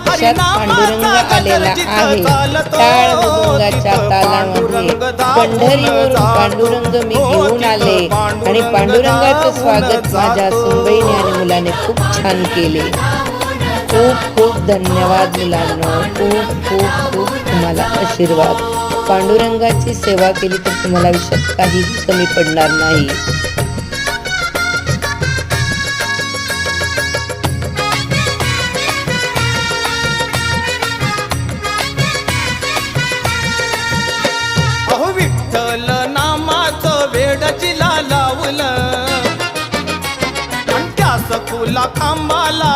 प्रत्यक्षात पांडुरंग आलेला आहे. टाळ मृदुंगाच्या तालामध्ये पंढरीवरून पांडुरंग मी घेऊन आले आणि पांडुरंगाचं स्वागत माझ्या सुनबाईने आणि मुलाने खूप छान केले. खूप खूप धन्यवाद मुलांनो. खूप खूप खूप तुम्हाला आशीर्वाद. पांडुरंगाची सेवा केली तर तुम्हाला आयुष्यात काहीच कमी पडणार नाही. अहो विठ्ठल नामाचं वेड जिला लावलं आणि त्या सखूला खांबाला